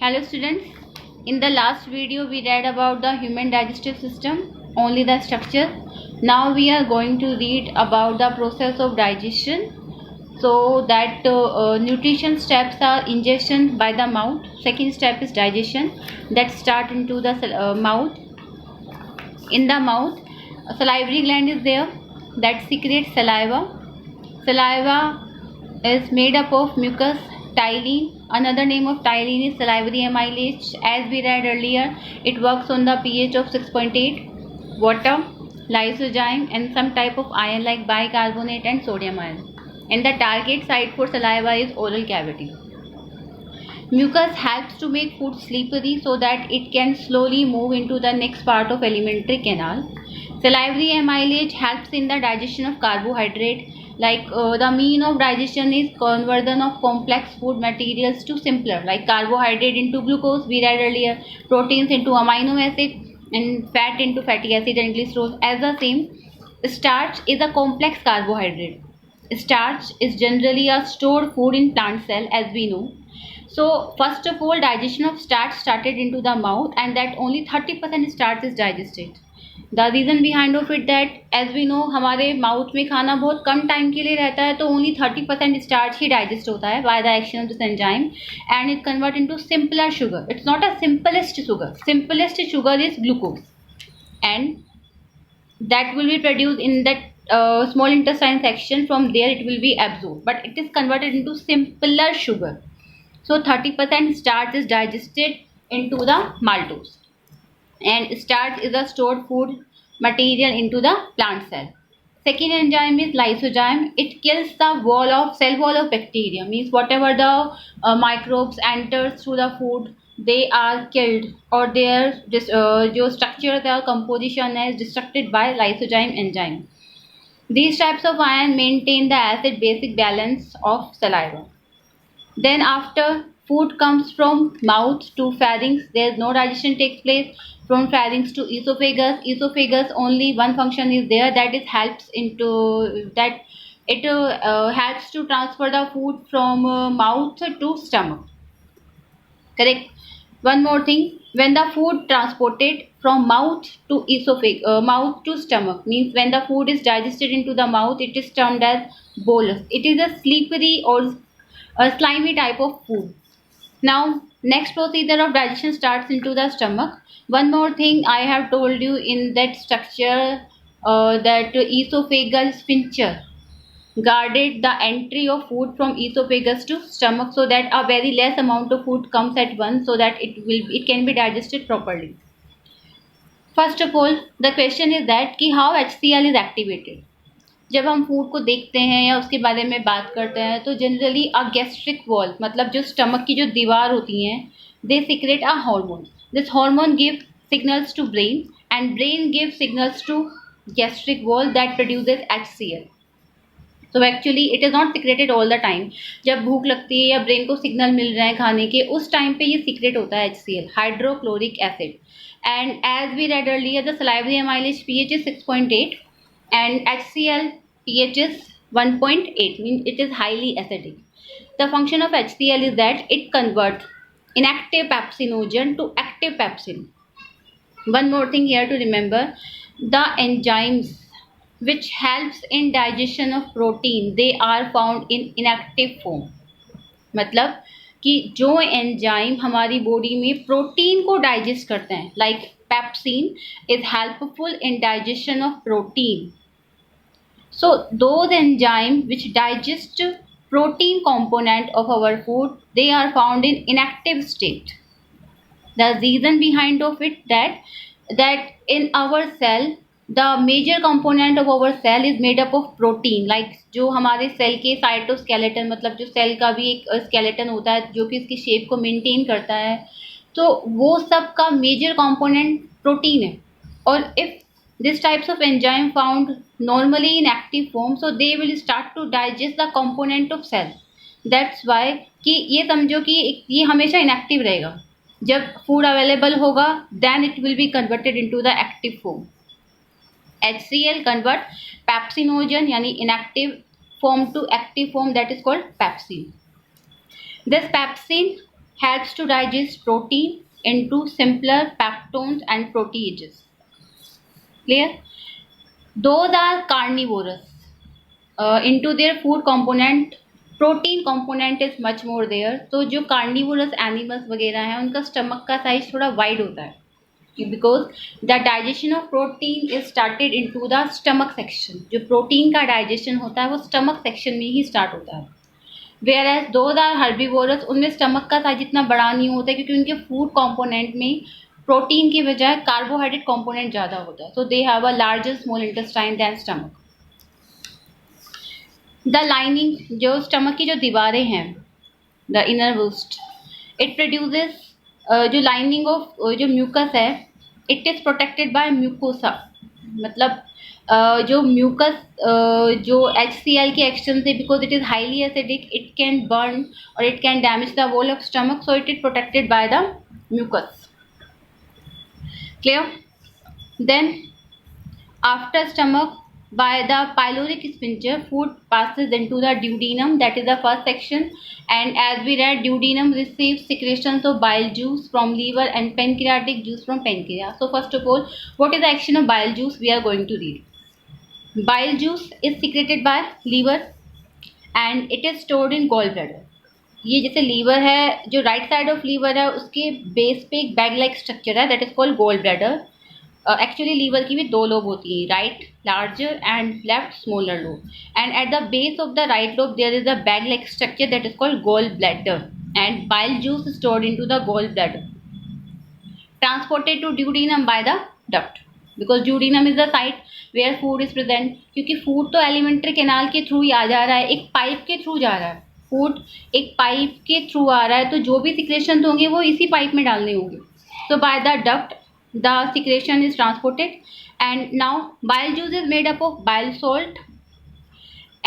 Hello students, in the last video we read about the human digestive system, only the structure. Now we are going to read about the process of digestion. So that nutrition steps are ingestion by the mouth. Second step is digestion, that start into the mouth. In the mouth, a salivary gland is there that secretes saliva. Saliva is made up of mucus, ptyalin. Another name of ptyalin is salivary amylase. As we read earlier, it works on the pH of 6.8, water, lysozyme, and some type of ion like bicarbonate and sodium ion. And the target site for saliva is oral cavity. Mucus helps to make food slippery so that it can slowly move into the next part of alimentary canal. Salivary amylase helps in the digestion of carbohydrate. The mean of digestion is conversion of complex food materials to simpler, like carbohydrate into glucose, we read earlier, proteins into amino acid, and fat into fatty acid and glycerol. As the same, starch is a complex carbohydrate. Starch is generally a stored food in plant cell, as we know. So first of all, digestion of starch started into the mouth, and that only 30% starch is digested. The reason behind of it that, as we know, हमारे mouth में खाना बहुत कम time के लिए रहता है, तो only 30% starch ही digest होता है by the action of this enzyme, and it convert into simpler sugar. It's not a simplest sugar. Simplest sugar is glucose, and that will be produced in that small intestine section. From there it will be absorbed, but it is converted into simpler sugar. So 30% starch is digested into the maltose, and starch is a stored food material into the plant cell. Second enzyme is lysozyme. It kills the cell wall of bacteria, means whatever the microbes enters through the food, they are killed, or their जो structure, their composition is destructed by lysozyme enzyme. These types of ion maintain the acid basic balance of saliva. Then after food comes from mouth to pharynx, there is no digestion takes place. From pharynx to esophagus only one function is there, that is helps into that it helps to transfer the food from mouth to stomach. Correct. One more thing, when the food transported from mouth to mouth to stomach, means when the food is digested into the mouth, it is termed as bolus. It is a slippery or a slimy type of food. Now, next procedure of digestion starts into the stomach. One more thing I have told you in that structure, that esophageal sphincter guarded the entry of food from esophagus to stomach, so that a very less amount of food comes at once, so that it can be digested properly. First of all, the question is that कि how HCl is activated. जब हम food को देखते हैं या उसके बारे में बात करते हैं, तो जनरली अ गैस्ट्रिक वॉल, मतलब जो स्टमक की जो दीवार होती हैं, they secrete a hormone. This hormone give signals to brain, and brain give signals to gastric wall that produces HCl. तो actually it is not secreted all the time. जब भूख लगती है या ब्रेन को सिग्नल मिल रहे हैं खाने के, उस टाइम पे ये सीक्रेट होता है HCl, hydrochloric acid. And as we read earlier, the salivary amylase pH is 6.8 and HCl pH is 1.8, means it is highly acidic. The function of HCl is that it converts inactive pepsinogen to active pepsin. One more thing here to remember, the enzymes which helps in digestion of protein, they are found in inactive form. मतलब कि जो enzyme हमारी body में protein को digest करते हैं, like pepsin is helpful in digestion of protein. So those enzymes which digest protein component of our food, they are found in inactive state. The reason behind of it that in our cell, the major component of our cell is made up of protein. Like जो हमारे cell के cytoskeleton, मतलब जो cell का भी एक skeleton होता है जो कि इसकी शेप को मेंटेन करता है, तो वो सब का मेजर कंपोनेंट प्रोटीन है. और if this types of enzyme found normally in active form, so they will start to digest the component of cell. That's why कि ये समझो कि ये हमेशा inactive रहेगा. जब food available होगा, then it will be converted into the active form. HCl convert pepsinogen यानी inactive form to active form, that is called pepsin. This pepsin helps to digest protein into simpler peptones and proteases. Clear? Those are carnivorous. Into their food component, protein component is much more there. तो जो carnivorous animals वगैरह हैं उनका stomach का size थोड़ा wide होता है, because the digestion of protein is started into the stomach section. जो protein का digestion होता है वो stomach section में ही start होता है. Whereas those are herbivorous, उनमें stomach का size इतना बड़ा नहीं होता है क्योंकि उनके food component में प्रोटीन की बजाय कार्बोहाइड्रेट कंपोनेंट ज़्यादा होता है. So they have a larger small intestine than stomach. The lining, जो स्टमक की जो दीवारें हैं, the inner most, it produces, जो लाइनिंग ऑफ जो म्यूकस है, it is protected by mucosa. मतलब जो म्यूकस जो HCl के एक्शन से, because it is highly acidic, it can burn और it can damage the wall of stomach, so it is protected by the mucus. Clear? Then after stomach, by the pyloric sphincter, food passes into the duodenum, that is the first section, and as we read, duodenum receives secretions of bile juice from liver and pancreatic juice from pancreas. So first of all, what is the action of bile juice? We are going to read. Bile juice is secreted by liver and it is stored in gallbladder. ये जैसे liver है, जो right side of liver है उसके base पे एक bag like structure है, that is called gall bladder. Actually liver की भी दो लोब होती हैं, right larger and left smaller lobe, and at the base of the right lobe there is a bag like structure that is called gall bladder, and bile juice stored into the gall bladder, transported to duodenum by the duct, because duodenum is the site where food is present. क्योंकि food तो alimentary canal के through ही आ जा रहा है, एक pipe के through जा रहा है, फूड एक पाइप के थ्रू आ रहा है, तो जो भी सिक्रेशन होंगे वो इसी पाइप में डालने होंगे. तो bye the duct the secretion is transported, and now bile juice is made up of bile salt.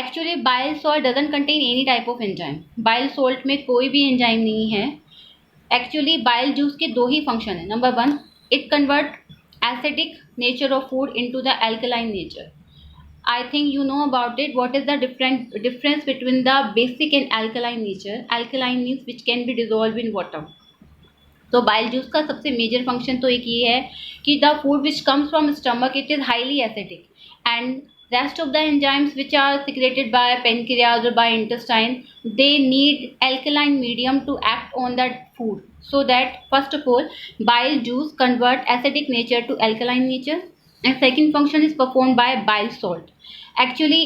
Actually bile salt doesn't contain any type of enzyme. Bile salt में कोई भी enzyme नहीं है. Actually bile juice के दो ही function है. Number one, it convert acidic nature of food into the alkaline nature. I think you know about it. What is the difference between the basic and alkaline nature? Alkaline means which can be dissolved in water. तो bile juice का सबसे major function तो एक ये है कि the food which comes from stomach it is highly acidic, and rest of the enzymes which are secreted by pancreas और by intestine, they need alkaline medium to act on that food, so that first of all bile juice convert acidic nature to alkaline nature, and second function is perform by bile salt. Actually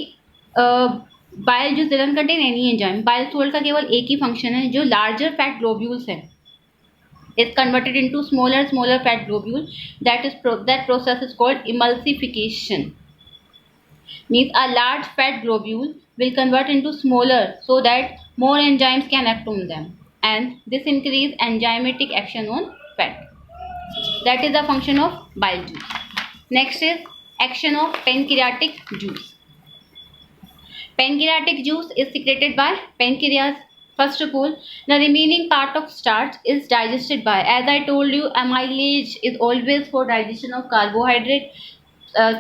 bile juice doesn't contain any enzyme. Bile salt का केवल एक ही function है, जो larger fat globules हैं is converted into smaller fat globule. That process is called emulsification. Means a large fat globule will convert into smaller so that more enzymes can act on them, and this increase enzymatic action on fat. That is the function of bile juice. Next is action of pancreatic juice. Pancreatic juice is secreted by pancreas. First of all, the remaining part of starch is digested by, as I told you, amylase is always for digestion of carbohydrate,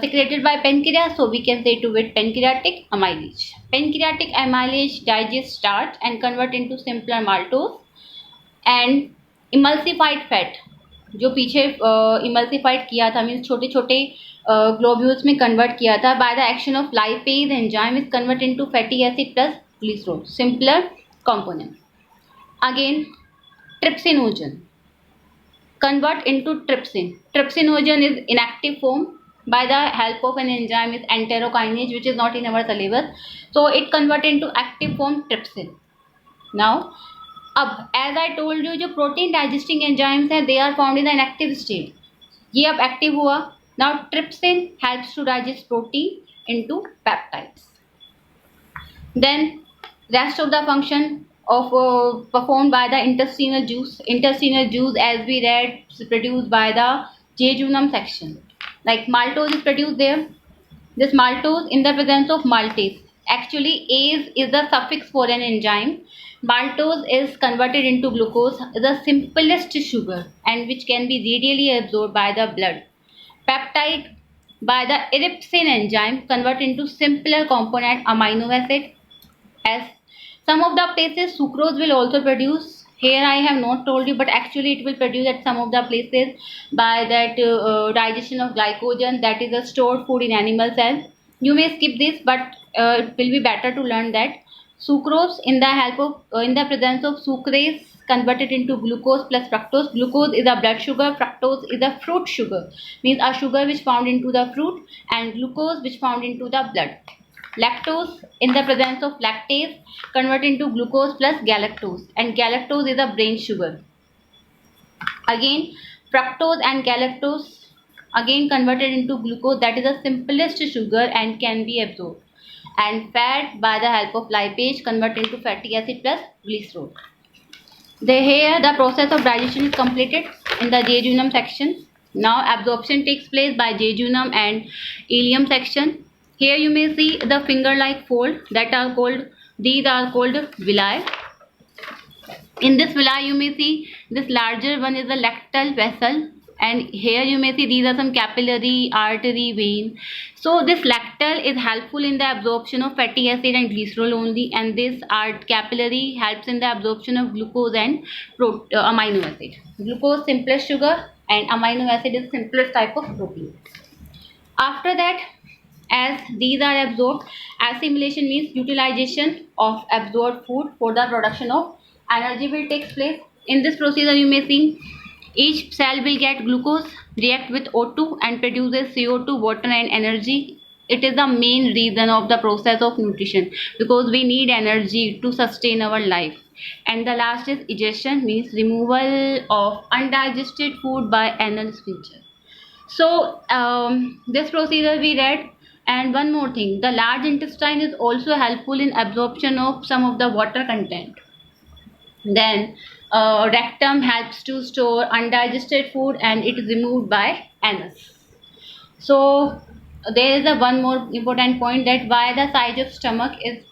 secreted by pancreas, so we can say to it pancreatic amylase. Pancreatic amylase digests starch and convert into simpler maltose and emulsified fat, जो पीछे emulsified किया था, means छोटे छोटे globules में convert किया था, by the action of lipase enzyme is convert into fatty acid plus glycerol, simpler component. Again, trypsinogen convert into trypsin. Trypsinogen is inactive form by the help of an enzyme is enterokinase, which is not in our syllabus, so it convert into active form trypsin. Now अब as I told you, जो protein digesting enzymes हैं they are found in the inactive state, ये अब active हुआ. Now trypsin helps to digest protein into peptides. Then rest of the function of performed by the intestinal juice. Intestinal juice, as we read, is produced by the jejunum section. Like maltose is produced there. This maltose in the presence of maltase. Actually, ase is the suffix for an enzyme. Maltose is converted into glucose, the simplest sugar, and which can be readily absorbed by the blood. Peptide by the ellipsin enzyme convert into simpler component amino acid. As some of the places sucrose will also produce, Here I have not told you, but actually it will produce at some of the places by that digestion of glycogen, that is a stored food in animal cells. You may skip this, but it will be better to learn that. Sucrose, in the help of in the presence of sucrase converted into glucose plus fructose. Glucose is a blood sugar, fructose is a fruit sugar, means a sugar which found into the fruit, and glucose which found into the blood. Lactose, in the presence of lactase, convert into glucose plus galactose, and galactose is a brain sugar. Again, fructose and galactose again converted into glucose, that is the simplest sugar and can be absorbed. And fat, by the help of lipase, convert into fatty acid plus glycerol. Here the process of digestion is completed in the jejunum section. Now absorption takes place by jejunum and ileum section. Here you may see the finger-like fold that are called, these are called villi. In this villi you may see this larger one is the lactal vessel, and here you may see these are some capillary, artery, vein. So this lactal is helpful in the absorption of fatty acid and glycerol only, and this capillary helps in the absorption of glucose and amino acid. Glucose simplest sugar and amino acid is simplest type of protein. After that, as these are absorbed, assimilation means utilization of absorbed food for the production of energy will take place. In this procedure you may see each cell will get glucose, react with O2 and produces CO2, water and energy. It is the main reason of the process of nutrition, because we need energy to sustain our life. And the last is egestion, means removal of undigested food by anal sphincter. So this procedure we read. And one more thing, the large intestine is also helpful in absorption of some of the water content. Then rectum helps to store undigested food and it is removed by anus. So there is a one more important point, that why the size of stomach is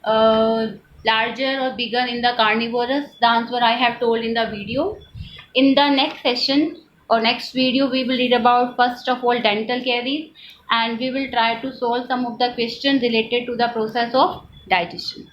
larger or bigger in the carnivorous. The answer I have told in the video. In the next session or next video we will read about first of all dental caries, and we will try to solve some of the questions related to the process of digestion.